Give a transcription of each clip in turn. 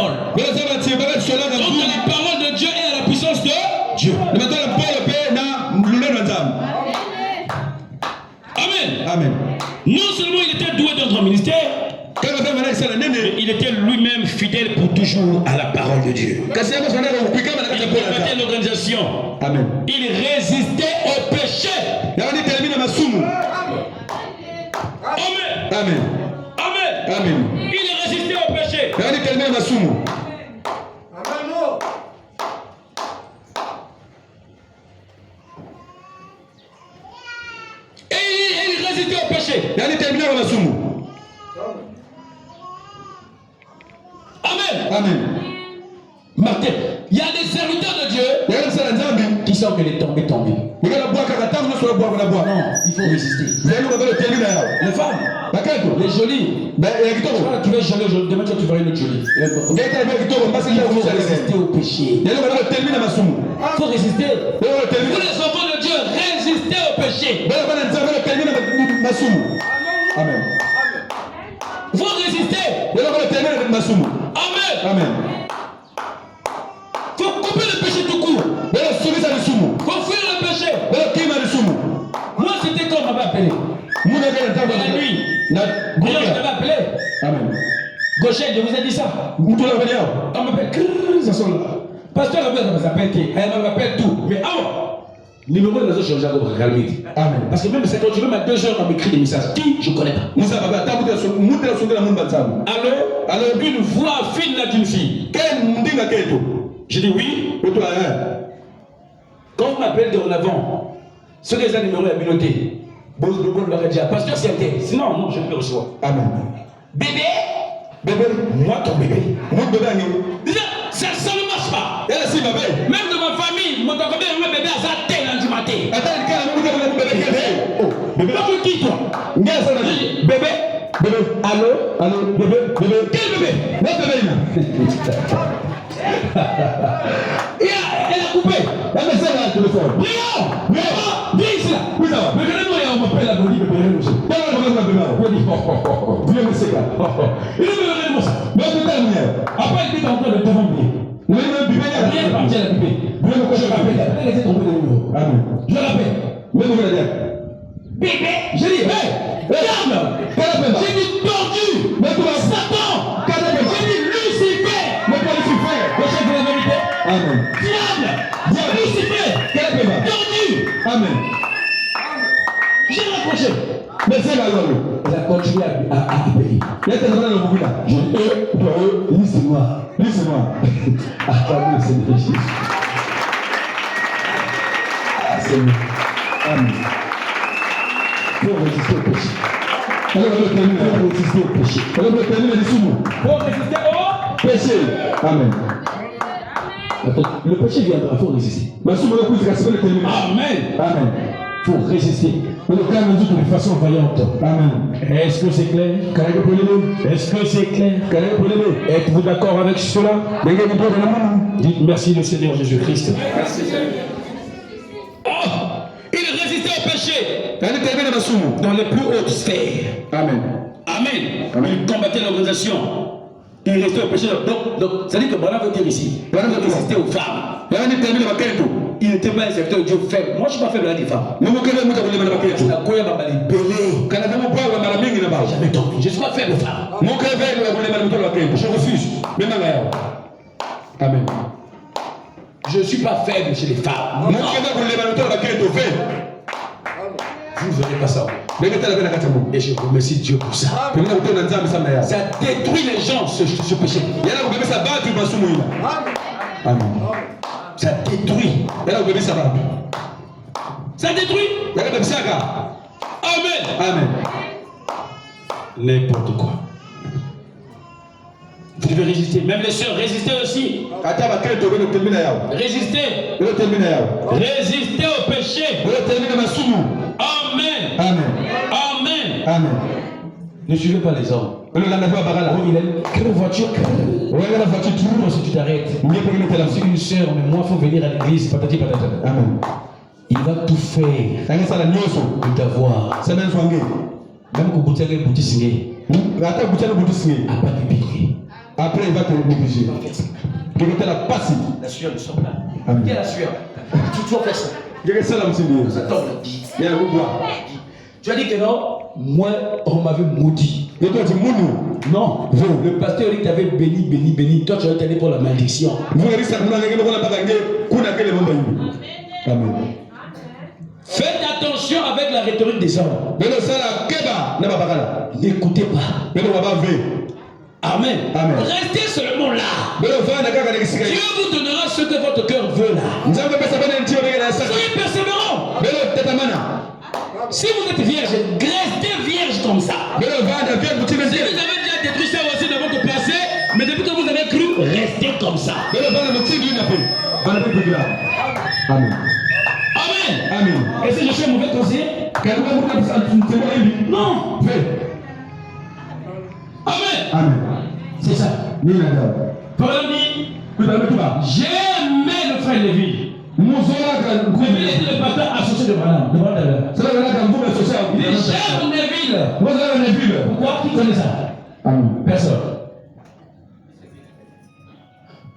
parole. Donc la parole de Dieu est à la puissance de Dieu. Amen. Amen. Non seulement il était doué dans notre ministère, mais il était lui-même fidèle pour toujours à la parole de Dieu. Il combattait l'organisation. Amen. Il résistait au péché. Amen. Amen. Amen. Amen. Il résistait au péché. Et il résistait au péché. Amen. Amen. Martin, il y a des serviteurs de Dieu qui savent que les tombes est tombé. Non, il faut résister. Les femmes, les jolies. Tu vas jolie aujourd'hui, demain tu verras une autre jolie. Il faut résister au péché. Il faut résister. Vous les enfants de Dieu, résistez au péché. Amen. Vous résistez. Amen. Amen. Faut couper le péché tout court. Faut fuir le péché. Moi c'était comme on m'avait appelé. La nuit. Moi je t'avais appelé. Amen. Gauchette, je vous ai dit ça. On m'appelle. Ça sonne là. Pasteur Robert m'appelle qui? Elle m'appelle tout. Mais avant, numéro de réseau changé à calmer. Amen. Parce que même cette heure, même à 2 heures, on m'écrit des messages. Qui? Je ne connais pas. Alors, une voix fine là d'une fille. Je dis oui. Quand on m'appelle de en avant, ceux qui ont un numéro à piloter, pasteur c'est un tel. Sinon, non, je ne peux recevoir. Amen. Bébé, moi ton bébé. Déjà, ça ne marche pas. Même de ma famille, mon bébé a sa tête du matin. Bébé, qui toi? Bébé. Allô, bébé. Quel bébé? Elle a coupé. Viens ici là. Mais quand on m'appelle la Bolivie, il après il dit encore le devant bien. Bien parti à la bébé. Je rappelle, elle était tombée de numéro. Je rappelle. Bébé, j'ai dit, hey, calme. J'ai dit tordu. Satan. J'ai dit Lucifer. Le chef de la vérité. Amen. Diable. Lucifer. Tordu. Amen. J'ai raccroché. Mais c'est la loi. Elle a continué à appeler. Il y a tellement de beaucoup là. Lise-moi. Attendez, c'est Jésus. Seigneur. Amen. Pour résister au péché. Alors, on résister au péché. Pour résister au péché. Amen. Le péché viendra, il faut résister. Amen. Amen. Il faut résister. De façon vaillante. Amen. Est-ce que c'est clair? Est-ce que c'est clair? Êtes-vous d'accord avec cela? Dites merci le Seigneur Jésus-Christ. Merci Seigneur. Oh, il résistait au péché dans les plus hautes sphères. Amen. Amen. Il combattait l'organisation. Il restait au péché. Donc, ça dit que Branham veut dire ici. Branham veut résister aux femmes. Il n'était pas un serviteur de Dieu faible. Moi, je ne suis pas faible à des femmes. Je ne suis pas faible aux femmes. Je refuse. Amen. Je ne suis pas faible chez les femmes. Vous ne verrez pas ça. Et je remercie Dieu pour ça. Ça détruit les gens, ce péché. Amen. Ça détruit. Ça détruit. Amen. Amen. N'importe quoi. Vous devez résister. Même les sœurs, résistez aussi. Résistez. Résistez au péché. Amen. Amen. Amen. Amen. Ne suivez pas les hommes. Oui, il aime. Quelle voiture. Si tu t'arrêtes. C'est une sœur, mais moi, il faut venir à l'église. Patati patata. Amen. Il va tout faire pour t'avoir. Même que vous avez bouti signé. À pas de piquer. Après, il va te négliger. Tu vas la passer. La sueur ne sort pas. Amen. Quelle est la sueur? Tu dois toujours faire ça. Il y a ça là, monsieur Dieu. Ça tombe, là. Il y a un groupe là. Tu as dit que non, moi, on m'avait maudit. Et toi, tu mounou. Non, le pasteur dit que tu avais béni, béni, béni. Toi, tu as été pour la malédiction. Vous avez dit ça, vous avez dit Amen. Faites attention avec la rhétorique des hommes. N'écoutez pas. Amen. Amen. Restez seulement là. Dieu vous donnera ce que votre cœur veut là. Soyez persévérants. Si vous êtes vierge, restez vierge comme ça. Si vous avez déjà détruit ça aussi dans votre passé, mais depuis que vous avez cru, restez comme ça. Amen. Amen. Amen. Et si je suis un mauvais conseiller? Non. Amen. Amen. C'est ça. Paul dit, j'ai aimé le frère Lévi. Lévi était le pasteur associé de Branham. Il est cher Neville. Pourquoi? Qui connaît ça? Amen. Personne.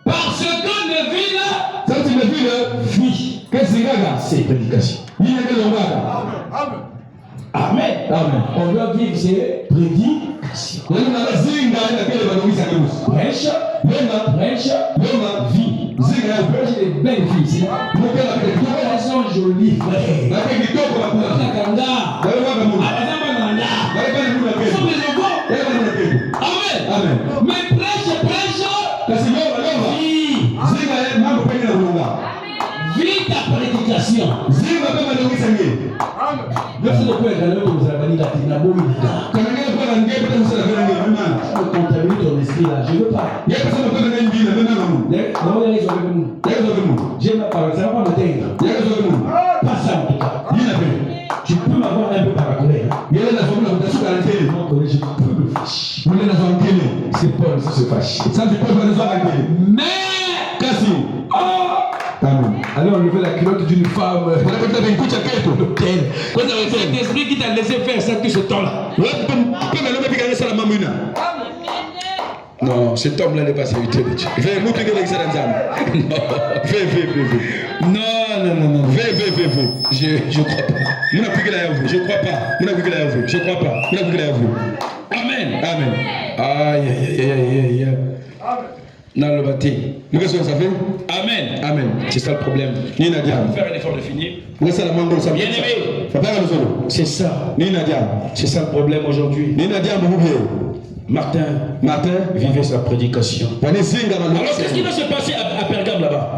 Parce que Neville vit ses prédications. Amen. Amen. On doit vivre ses prédications. Prêche, vie. Prêche des belles filles. Elles sont jolies, frère. Amen. Mais prêche. Vis ta prédication. Merci de quoi également que vous avez dit la Tinabomida. Je contamine ton esprit là, je ne veux pas. J'aime la parole, ça ne va pas m'atteindre. Pas ça en tout cas. Tu peux m'avoir un peu par la colère. Je peux me fâcher. C'est Paul qui se fâche. Mais, allez enlever la culotte d'une femme. Cet esprit qui t'a laissé faire ça tout ce temps-là. Non, cet homme-là n'est pas serviteur de Dieu. Non. Je crois pas. Je crois pas. Amen. Aïe. Dans le bâtiment. Amen. C'est ça le problème. Il faut faire un effort de finir. Bien aimé. C'est ça. C'est ça le problème aujourd'hui. Martin vivait sa prédication. Alors qu'est-ce qui va se passer à Pergame là-bas?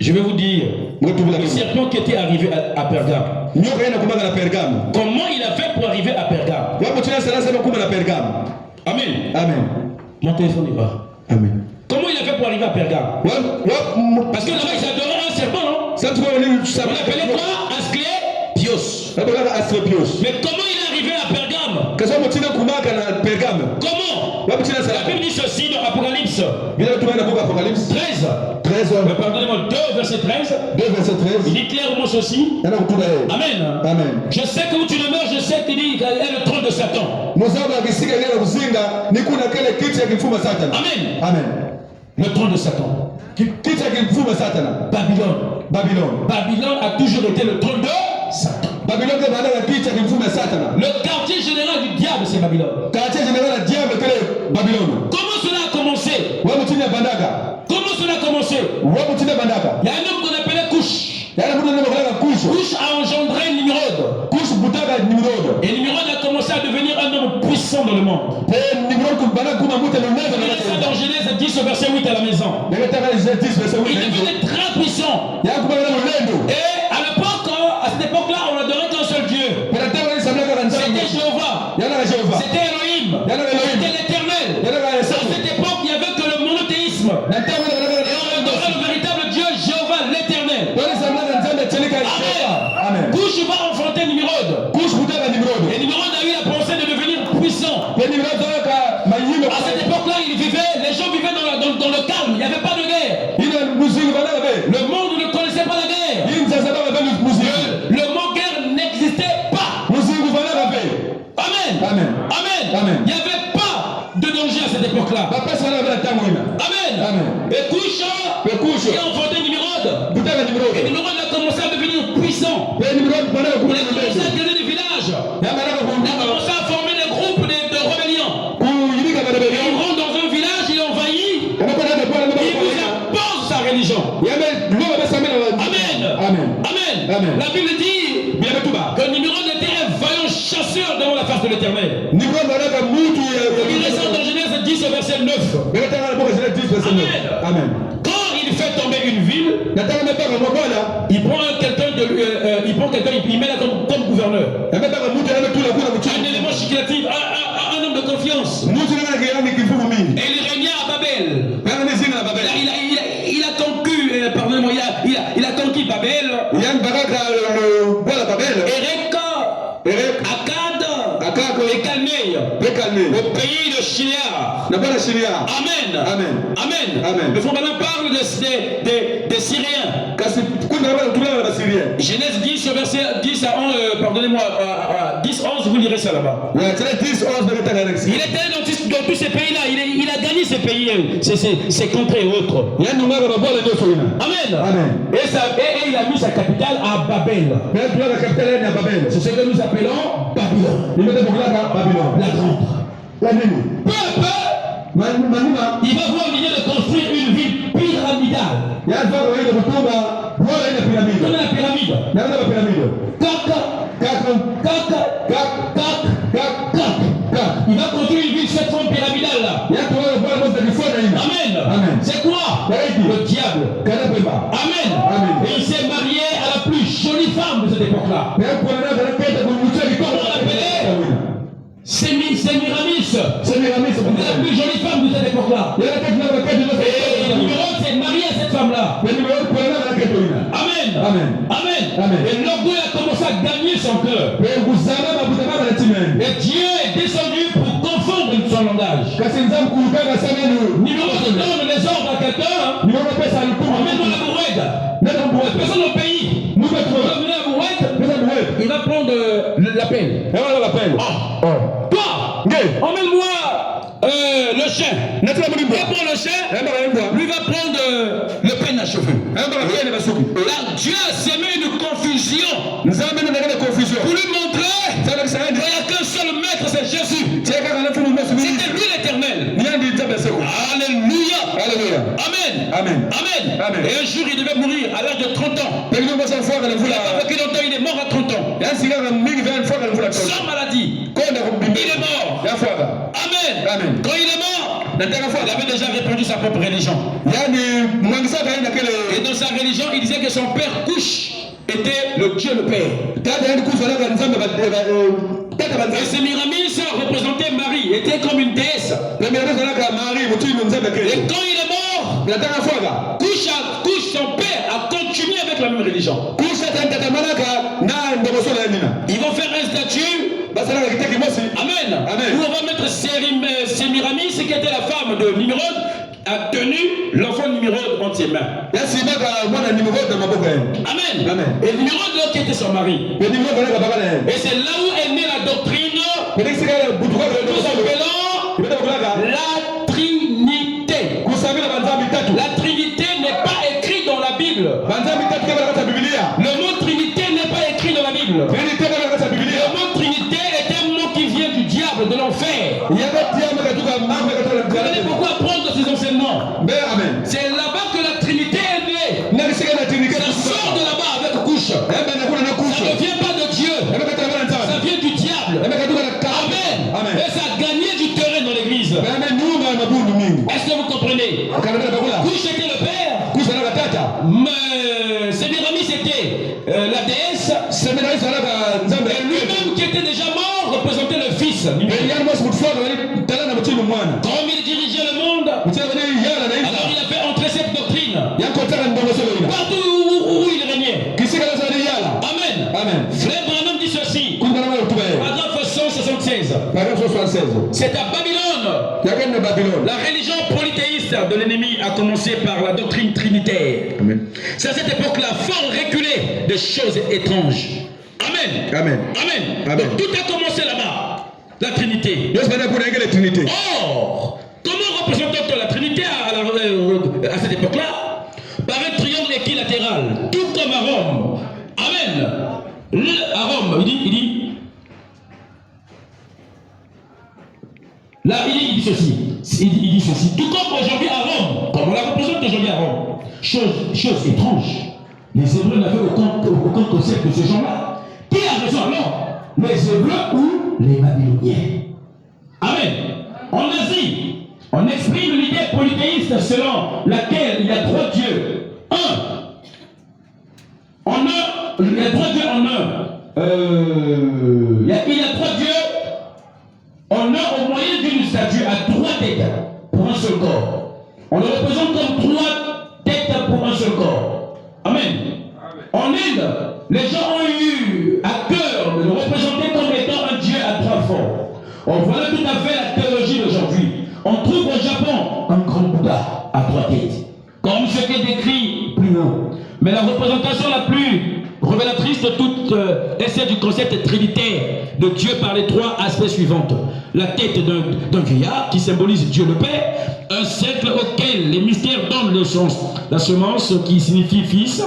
Je vais vous dire, le serpent qui était arrivé à Pergame, comment il a fait pour arriver à Pergame? Amen. Mon téléphone est bas. Amen. Comment il a fait pour arriver à Pergame? Parce que là-bas ils adoraient un serpent, non? On l'appelait quoi? Asclépios. Mais comment il est arrivé à Pergame? Comment? La Bible dit ceci dans Apocalypse 13. Mais pardonnez-moi, 2 verset 13. Il dit clairement ceci. Amen. Je sais que où tu demeures, je sais qu'il dit qu'il y a le trône de Satan. Amen. Le trône de Satan. Babylone a toujours été le trône de Satan. Le quartier général du diable, c'est Babylone. Comment cela a commencé? Il y a un homme qu'on appelait Couche. Couche a engendré Nimrod. Et Nimrod a commencé à devenir un homme puissant dans le monde. On a ça dans Genèse 10 au verset 8 à la maison. Il devenait très puissant. Et à cette époque-là, on n'adorait qu'un seul Dieu. C'était Jéhovah. C'était Elohim. C'était l'Éternel. À cette époque, il n'y avait que le monothéisme. Et on adorait le véritable Dieu, Jéhovah, l'Éternel. Amen. Couche va enfanter Nimrod. Et Nimrod a eu la pensée de devenir puissant. À cette époque-là, les gens vivaient dans le calme. Il n'y avait pas de guerre. Le monde ne connaissait pas la guerre. Le mot guerre n'existait pas. Amen. Il n'y avait pas cette époque-là. Amen. Amen. Et Couche, qui a enfanté Nimrod. Et Nimrod a commencé à devenir puissant. Il a commencé à gagner des villages. Il a commencé à former des groupes de rébellions. Il rentre dans un village, il envahit. Il vous impose sa religion. Amen. Amen. La Bible dit que Nimrod était un vaillant chasseur devant la face de l'Éternel. Il descend dans Genèse 10 au verset 9. Amen. Quand il fait tomber une ville, il prend quelqu'un il met là comme gouverneur. Un élément significatif, un homme de confiance. Et il régna à Babel. Il a conquis, pardonnez-moi, il a conquis Babel. Akkad et Calnée, au pays de Shinar. Amen. Le frère Branham parle des Syriens. Genèse 10, verset 10 à 11, pardonnez-moi, 10, 11, vous lirez ça là-bas. Il était dans tous ces pays-là, il a gagné ces pays, ces contrées et autres. Amen. Et il a mis sa capitale à Babel. C'est ce que nous appelons Babylone. La grande. Peu à peu, il va voir l'idée de construire une ville pyramidale. Comme la pyramide. Il va construire une ville cette forme pyramidale là. Amen. C'est quoi? Le diable. Amen. Et il s'est marié à la plus jolie femme de cette époque-là. Comment on l'appelait? Sémiramis. La plus jolie femme de cette époque-là. Et Nimrod s'est marié à cette femme-là. Amen. Et l'orgueil a commencé à gagner son cœur. Et Dieu est descendu pour confondre son langage. Nimrod donne les ordres à quelqu'un. Emmène-moi la bourrette. Personne au pays. Il va prendre l'appel. Toi, emmène-moi le chien. Il va prendre le chien. Lui va prendre le peigne à cheveux. Là, Dieu a semé une confusion. Pour lui montrer qu'il n'y a qu'un seul maître, c'est Jésus. C'était lui l'Éternel. Alléluia. Amen. Et un jour, il devait mourir à l'âge de 30 ans. Il n'a pas vécu longtemps, il est mort à 30 ans. Sans maladie. Il est mort. Amen. Quand il est mort, il avait déjà répandu sa propre religion. Et dans sa religion, il disait que son père Couche était le Dieu le Père. Et Sémiramis représentait Marie, était comme une déesse. Et quand il est mort, Couche, son père, a continué avec la même religion. Ils vont faire un statut. Amen. Où on va mettre Sémiramis, qui était la femme de Nimrod, a tenu l'enfant Nimrod entre ses mains. Amen. Et Nimrod qui était son mari. Et c'est là où est née la doctrine que nous appelons la Trinité. La Trinité n'est pas écrite dans la Bible. Le mot Trinité n'est pas écrit dans la Bible. Le mot Trinité est un mot qui vient du diable, de l'enfer. Vous savez pourquoi prendre ces enseignements? C'est là-bas que la Trinité est née. Ça sort de là-bas avec Couche. Ça ne vient pas de Dieu. Ça vient du diable. Amen. Et ça a gagné du terrain dans l'église. Est-ce que vous comprenez? Couche était le père. Sémiramis était la déesse. Et lui-même qui était déjà mort représentait le fils. Comme il dirigeait le monde, alors il a fait entrer cette doctrine partout où il régnait. Amen. Frère Branham dit ceci. Paragraphe 176. C'est à Babylone. La religion polythéiste de l'ennemi a commencé par la doctrine trinitaire. C'est à cette époque-là, fort reculé, des choses étranges. Amen. Donc tout a commencé là-bas. La Trinité. Or, Là, il dit ceci. Il dit ceci. Tout comme aujourd'hui à Rome, comme on la représente aujourd'hui à Rome, chose étrange. Les Hébreux n'avaient aucun concept de ce genre-là. Qui a raison alors? Les Hébreux ou les Babyloniens? Amen. En Asie, on exprime l'idée polythéiste selon laquelle il y a trois dieux. Il y a trois dieux en un. Il y a trois dieux en un au moyen d'une statue à trois têtes pour un seul corps. On le représente comme trois têtes pour un seul corps. Amen. En Inde, les gens ont eu à cœur de le représenter comme étant un dieu à trois formes. Voilà tout à fait la théologie d'aujourd'hui. On trouve au Japon un grand Bouddha à trois têtes, comme ce qui est décrit plus haut. Mais la représentation la plus révélatrice de toute est celle du concept trinitaire de Dieu par les trois aspects suivants. La tête d'un vieillard qui symbolise Dieu le Père, un cercle auquel les mystères donnent le sens, la semence qui signifie fils.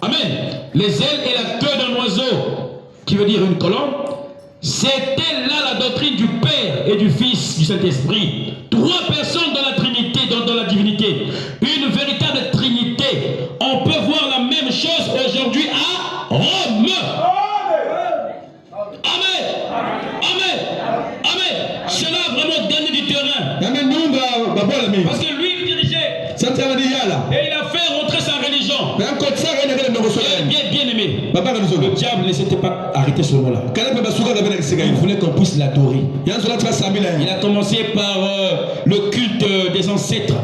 Amen. Les ailes et la queue d'un oiseau qui veut dire une colombe. C'était là la doctrine du Père et du Fils, du Saint-Esprit. Trois personnes dans la Trinité, dans la divinité. Une véritable Trinité. On peut voir la même chose aujourd'hui à Rome. Amen. Amen. Amen. Cela a vraiment gagné du terrain. Parce que lui, il dirigeait. Et il a fait rentrer sa religion. Bien aimé. Le diable ne s'était pas arrêté ce mot-là. Il voulait qu'on puisse l'adorer. Il a commencé par le culte des ancêtres.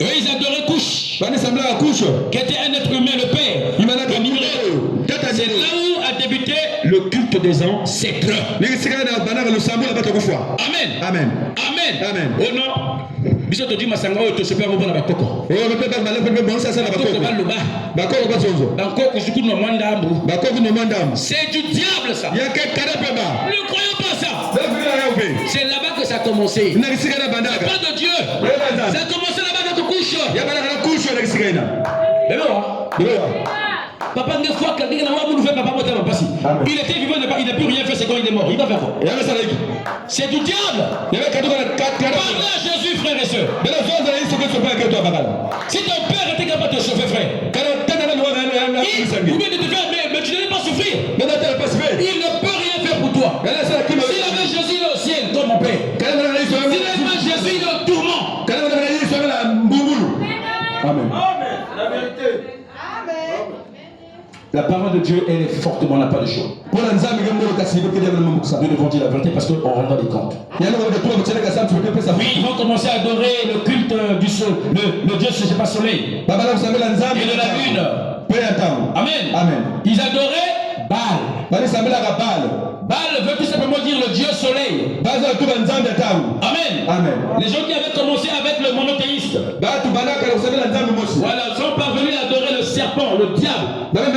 Eux, ils adoraient Couche, qui était un être humain, le Père. C'est là où a débuté le culte des ancêtres. Amen. Amen. Amen. Oh non. Biso to di masanga oyo to sepa mo bona bakoko. C'est du diable ça. Ne croyons pas ça. C'est là-bas que ça a commencé. C'est pas de Dieu. Ça a commencé là-bas dans ta couche. Papa ne fois que il était vivant, il n'a plus rien fait, c'est quand il est mort. Il va faire quoi? C'est du diable. Parlez à Jésus, frère et soeur. Si ton père était capable de te chauffer, frère, ou bien de te faire, mais tu n'allais pas souffrir. Il ne peut rien faire pour toi. S'il avait Jésus, il est au ciel, comme mon père. S'il n'avait pas Jésus, il est au tourment. Amen. La vérité. La parole de Dieu, elle est fortement, n'a pas de choix. Nous devons dire la vérité parce qu'on rendra des comptes. Oui, ils vont commencer à adorer le culte du soleil, le Dieu, je ne sais pas, soleil. Et de la lune. Amen. Ils adoraient Baal. Baal veut tout simplement dire le Dieu soleil. Amen. Les gens qui avaient commencé avec le monothéiste. Voilà, sont parvenus à adorer le serpent, le diable. Parce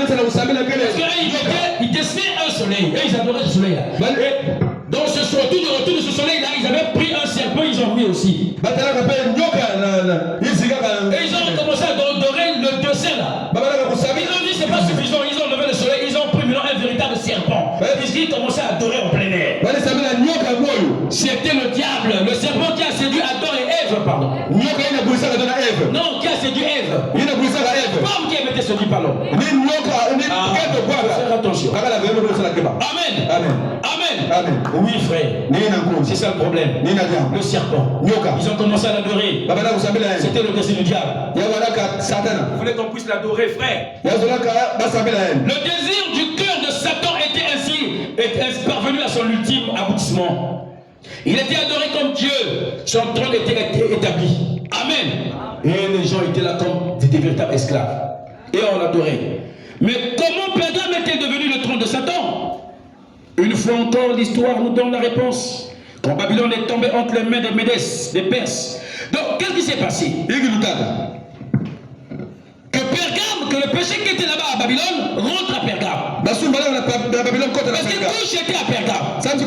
qu'ils dessinaient un soleil. Et ils adoraient ce soleil là. Donc ce soir, tout le retour de ce soleil là, ils avaient pris un serpent, ils ont mis aussi. Et ils ont commencé à adorer le dessin là. Ils ont dit c'est pas suffisant, ils ont levé le soleil, ils ont pris maintenant un véritable serpent. Ils commençaient à adorer en plein air. C'était le diable, le serpent qui a séduit Adam et Ève, pardon. Non, qui a séduit Ève. Pomme qui avait été séduit par l'homme. Faire attention. Amen. Oui, frère. C'est ça le problème. Le serpent. Ils ont commencé à l'adorer. C'était le dessein du diable. Vous voulez qu'on puisse l'adorer, frère? Le désir du cœur de Satan était ainsi parvenu à son ultime aboutissement. Il était adoré comme Dieu. Son trône était établi. Amen. Et les gens étaient là comme des véritables esclaves. Et on l'adorait. Mais comment Pergame était devenu le trône de Satan? Une fois encore, l'histoire nous donne la réponse. Quand Babylone est tombée entre les mains des Médès, des Perses. Donc, qu'est-ce qui s'est passé? Que Pergame, que le péché qui était là-bas à Babylone, rentre à Pergame. Parce que Couche était à Pergame. Mais il y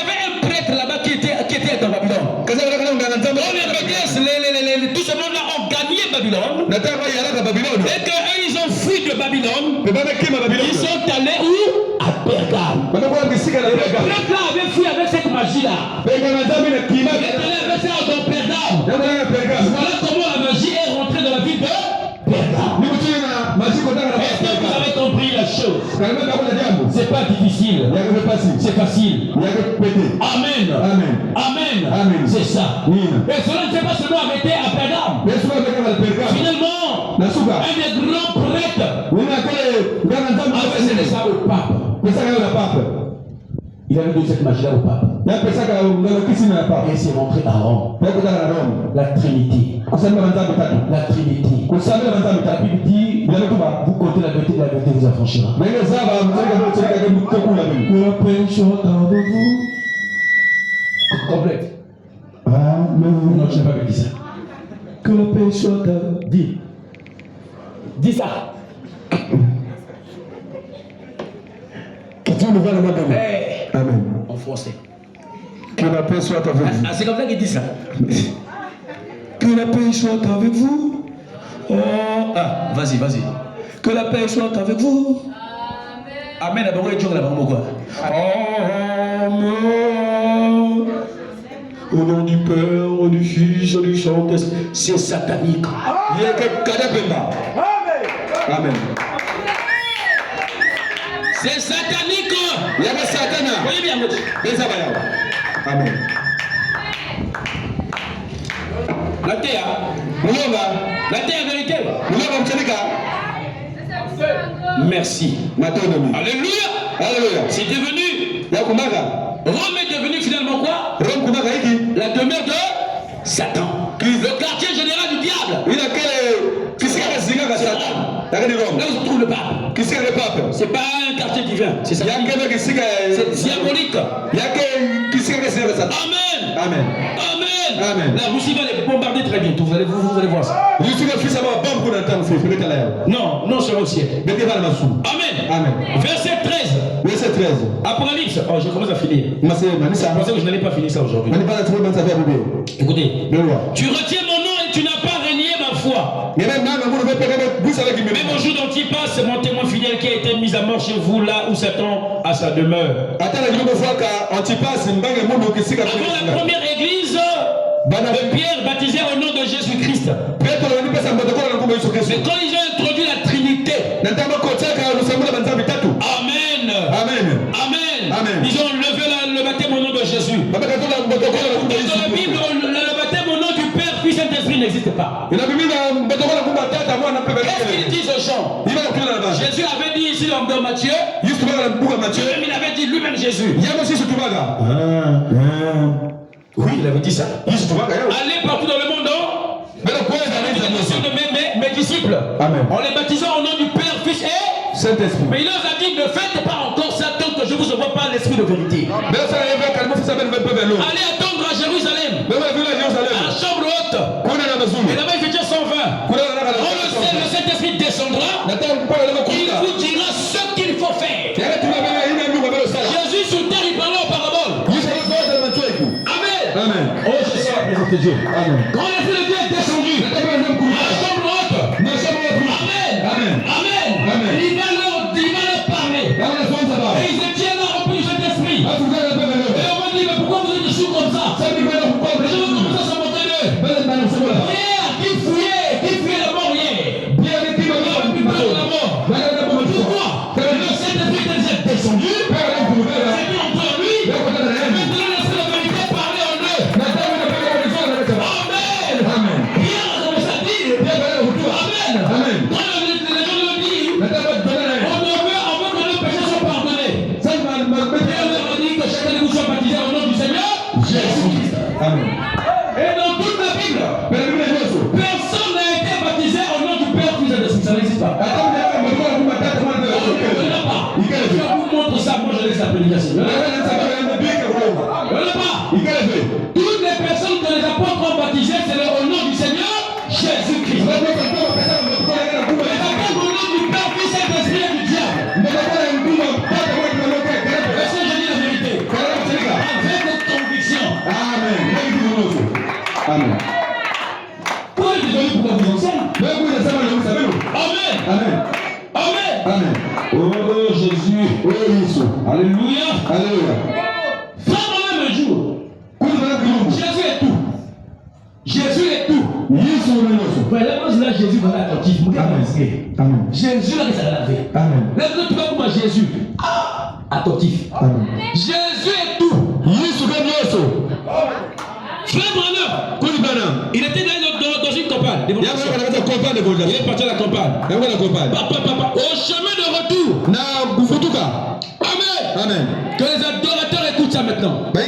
avait un prêtre là-bas qui était dans Babylone. Tout ce monde-là ont gagné Babylone. Et qu'eux, ils ont fui de Babylone. Ils sont allés où? À Pergame. Le prêtre là avait fui avec ses magie là. L'éternel avait ça dans Pergame. Voilà comment la magie est rentrée dans la ville de Pergame. Est-ce que vous avez compris la chose? C'est pas difficile. C'est facile. Amen. Amen. C'est ça. Et cela ne s'est pas seulement arrêté à Pergame. Finalement, un des grands prêtres avait cédé ça au pape. Il avait donné cette magie-là au pape. Et c'est rentré à Rome. La Trinité. La Trinité. La Bible dit, vous comptez la vérité, la vérité vous affranchira. Complète. Non, je n'ai pas dit ça. Que le paix soit dit. Dis ça. Amen. En français. Que la paix soit avec vous. Ah, c'est comme ça qu'il dit ça. Que la paix soit avec vous. Oh, ah, vas-y. Que la paix soit avec vous. Amen. D'abord, il y a quoi? Amen. Au nom du Père, du Fils et du Saint-Esprit. C'est satanique. Amen. C'est satanique. Voyez bien, Amen. la terre vérité. Merci. Alléluia. C'est devenu. Rome est devenu finalement quoi? La demeure de Satan. Le quartier général du diable. Là où se trouve le pape. C'est pas un quartier divin. C'est ça. C'est diabolique. Amen. La Russie va les bombarder très bientôt. Vous allez voir ça. Non, c'est au ciel. Amen. Verset 13. Apocalypse. Oh, je commence à finir. Je pensais que je n'allais pas finir ça aujourd'hui. Écoutez. Tu retiens mon nom et tu n'as pas régné ma foi. Mais mon jour d'Antipas, mon témoin fidèle qui a été mis à mort chez vous, là où Satan a sa demeure. Avant la première église de Pierre baptisée au nom de Jésus-Christ. Mais quand ils ont introduit la Trinité, Amen. Ils ont levé le baptême au nom de Jésus. Dans la Bible, le baptême au nom du Père, Fils et Saint-Esprit n'existe pas. Qu'est-ce qu'ils disent aux gens? Jésus avait dit ici dans Matthieu, il avait dit lui-même Jésus. Oui, il avait dit ça. Allez partout dans le monde, mes disciples, en les baptisant au nom du Père, Fils et Saint-Esprit. Mais il leur a dit, ne faites pas encore ça tant que je vous envoie pas l'esprit de vérité. Allez attendre à Jérusalem, à la chambre haute. Et là-bas, il fait déjà 120. Quand le Saint-Esprit descendra, il vous dira ce qu'il faut faire. Jésus sur terre, il parlait en parabole. Amen. Oh, je sens la présence de Dieu. Quand l'esprit de Dieu est descendu, à la chambre haute. Amen. Il va leur parler. Et ils étaient là remplis du Saint-Esprit. Et on va dire, mais pourquoi vous êtes dessous comme ça? Les gens vont commencer à s'en montrer d'eux. Pierre, qui fuyait la mort hier. La mort. Pourquoi? Le Saint-Esprit est déjà descendu. C'est mis entre lui. Maintenant, l'esprit de vérité parlait en eux. Amen. Pierre a commencé à dire. Amen. Quand les gens le disent, on veut que nos péchés soient pardonnés. Et on leur a dit que chacun de vous soit baptisé au nom du Seigneur Jésus-Christ. Et dans toute la Bible, personne n'a été baptisé au nom du Père, Fils et Saint-Esprit. Ça n'existe pas. Je vous montre ça, moi je laisse la prédication. Toutes les personnes que les apôtres ont baptisées, c'est au nom du Seigneur Jésus-Christ. Les apôtres au nom du Père, Fils et Saint-Esprit et du diable. Est-ce que je dis la vérité? Avec notre conviction. Amen. Pourquoi je dis pourquoi vous enseignez? Amen. Oh Jésus. Alléluia. Frère, le même jour, Jésus est tout. Voilà, moi, là, Jésus va l'attentif. Amen. Jésus là, ça l'a lavé. Amen. Là, tu vas voir Jésus. Attentif. Amen. Jésus est tout. Frère Branham, il était dans une campagne. Il est parti à la campagne. Papa, au chemin de retour. Amen. Amen. Que les adorateurs écoutent ça maintenant. Ceux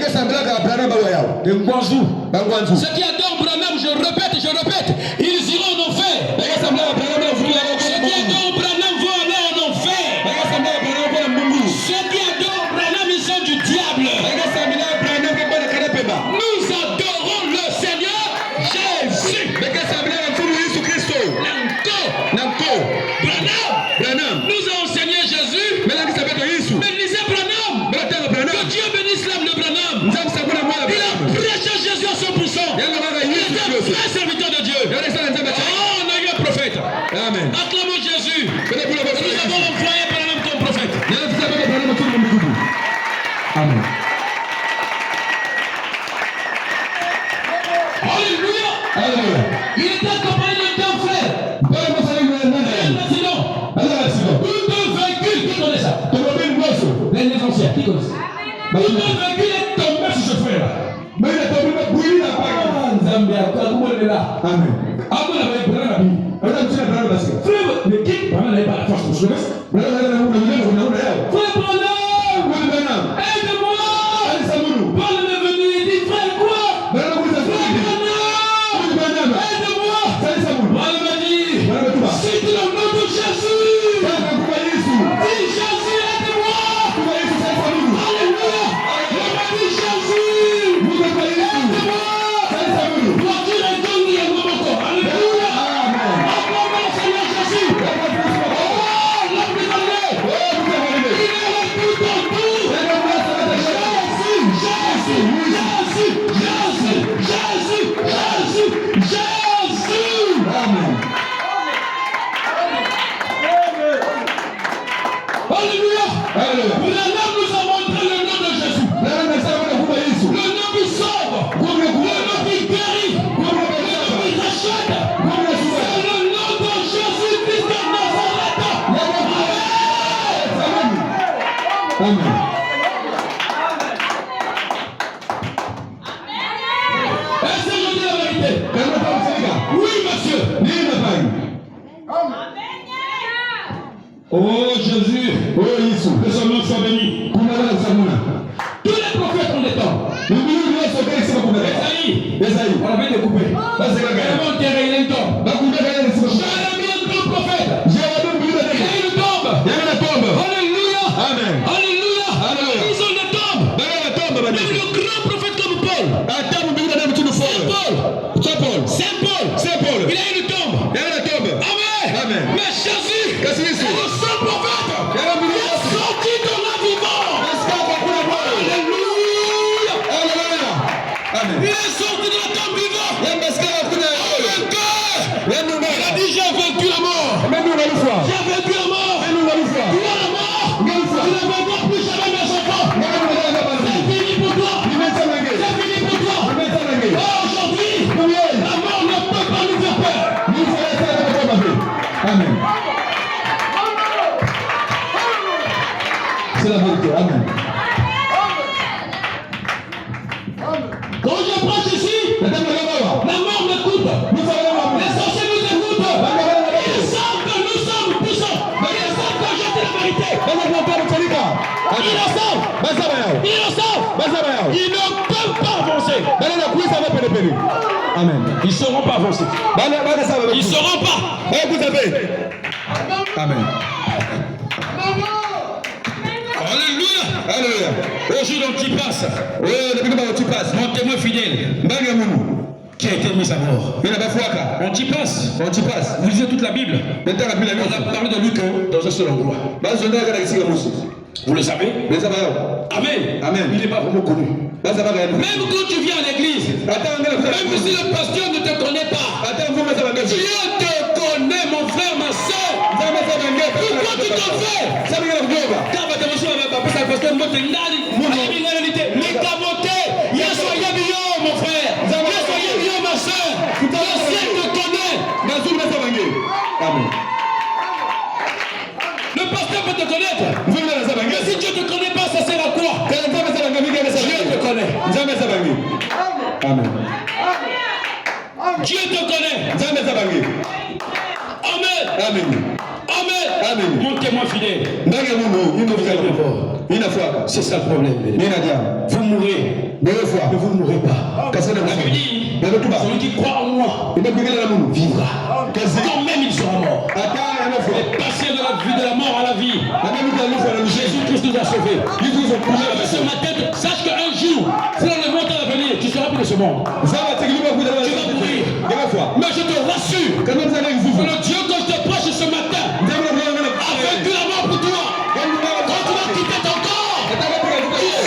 qui adorent Branham, je répète, ils iront en enfer. Ceux qui adorent Branham vont aller en enfer. Ceux qui adorent Branham, ils sont du diable. Nous adorons le Seigneur Jésus. Branham nous a enseigné Jésus. Mais lisez Branham. Que Dieu bénisse l'âme de Branham. Il a prêché Jésus à 100%. Il était un vrai serviteur de Dieu. Oh, on a eu un prophète. Amen. Acclamons Jésus. Nous avons envoyé Branham comme prophète. Amen. Alléluia. Il était accompagné de deux frères. Un accident. Tous deux véhicules, qui connaît ça? Les anciens, qui connaissent ça? Tous deux véhicules est tombé sur ce frère-là. Zambia, comment il est là? Amen. Avant, il avait pris la Bible. Frère, mais qui? Vraiment, il n'avait pas la force pour se lever. Frère Branham, aide-moi! Paul est venu, il dit, frère, quoi? Frère Branham, aide-moi! Paul m'a dit, si tu le nom de Jésus, dis Jésus, aide-moi! Alléluia! Il m'a dit Jésus, aide-moi! Voiture est donnée à mon corps. Alléluia! Acclamons le Seigneur Jésus! Oh, l'homme des années! Il est là tout en tout! Jésus! Amen. Alléluia! Branham nous a montré le nom de Jésus. Le nom qui sauve. Le nom qui guérit. Le nom qui rachète. C'est le nom de Jésus-Christ de Nazareth. Amen. Est-ce que je dis la vérité? Oui, monsieur. Oh Jésus, que son nom soit béni. Tous les prophètes ont des temps. Esaïe, on avait découpé. Il avait enterré, il a une tombe. Jérémie est un grand prophète. Il a une tombe. Alléluia. Amen. Alléluia. Ils ont des tombes. Même le grand prophète comme Paul. Saint Paul. Il a une tombe. Amen. Mais Jésus, le seul prophète, il est sorti de la vivant. Alléluia. Il est sorti de la tombe vivant. Il a dit j'ai vaincu la mort. J'ai vaincu la mort. Toi la mort. Tu ne vaincras plus jamais mes enfants. C'est fini pour toi. C'est fini pour toi. Aujourd'hui, la mort ne peut pas nous faire peur. Amen. C'est la vérité. Amen. Quand je prêche ici, la mort m'écoute. Les sorciers nous écoutent. Ils savent que nous sommes puissants. Ils savent que je dis la vérité. Ils le savent. Ils ne peuvent pas avancer. Amen. Ils ne sauront pas avancer. Ils ne sauront pas. Amen. Alléluia. Au jour dont tu passes, mon témoin fidèle, qui a été mis à mort. On t'y passe. Vous lisez toute la Bible. On a parlé de lui que dans un seul endroit. Vous le savez? Amen. Il n'est pas vraiment connu. Même quand tu viens à l'église, même si le pasteur ne te connaît pas, Dieu te connaît, mon frère, ma soeur. Pourquoi tu t'en fais? Les camotés, mon frère. Ma soeur. Amen. Le pasteur peut te connaître. Mais si Dieu ne te connaît pas, ça sert à quoi? Dieu te connaît. Amen. Dieu te connaît. Amen. Amen. Amen. Amen. Mon témoin fidèle. C'est ça le problème. Vous mourrez. Mais vous ne mourrez pas. La Bible dit, celui qui croit en moi vivra. Quand même il sera mort. Il est passé de la vie de la mort à la vie. Jésus-Christ nous a sauvés. Ce matin, sache qu'un jour, c'est dans le monde à venir, tu seras plus de ce monde. Tu vas mourir. Mais je te rassure que le Dieu que je te prêche ce matin a vaincu la mort pour toi. Quand tu vas quitter ton corps, tu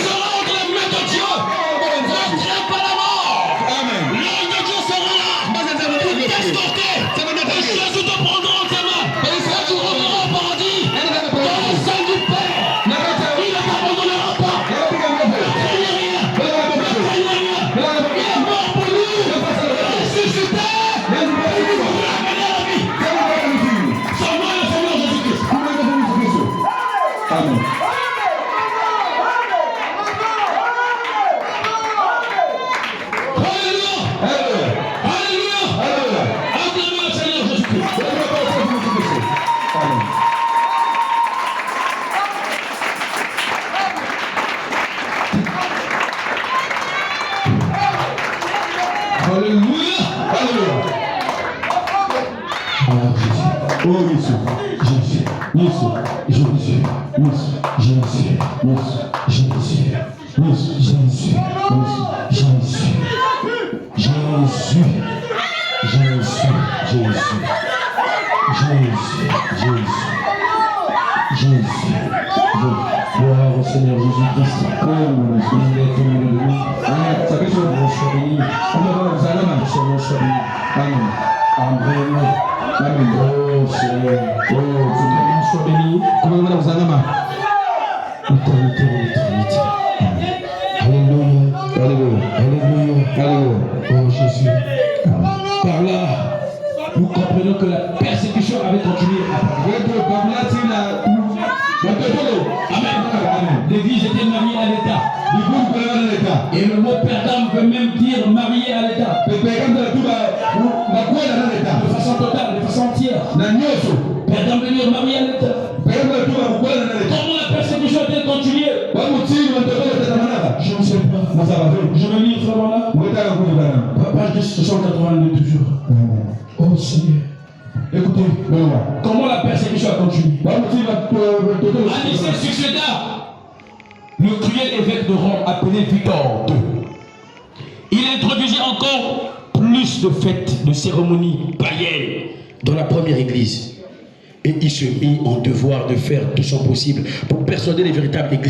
seras entre les mains de Dieu. Ne crains pas la mort. L'ange de Dieu sera là pour t'escorter. Et Jésus te prendra en tes mains. Et quand tu rentreras au paradis, dans le sein du Père, il ne t'abandonnera pas. Ne craignez rien. Ne craignez rien. Il est mort pour nous. Il est ressuscité. Il est ramené à la vie. Son nom est le Seigneur Jésus-Christ. Amen. Alléluia. Alléluia. Acclamez le Seigneur Jésus-Christ. Alléluia. Oh Jésus. Gloire au Seigneur Jésus-Christ. Amen. Oh Seigneur. Sois béni. L'éternité. Alléluia. Oh Jésus. Par là, nous comprenons que la persécution avait continué Amen. L'église était mariée à l'État. Et le mot perdant veut même dire marié à l'État. De façon totale, de façon entière. Perdant veut dire marié à l'État. Comment la persécution a-t-elle continué? Je ne sais pas. Je vais lire vraiment là. Page 282 toujours. Oh Seigneur. Écoutez, comment la persécution a continué? Anicet succéda le cruel évêque de Rome appelé Victor II. Il introduisit encore plus de fêtes, de cérémonies païennes dans la première église. Et il se mit en devoir de faire tout son possible pour persuader les véritables églises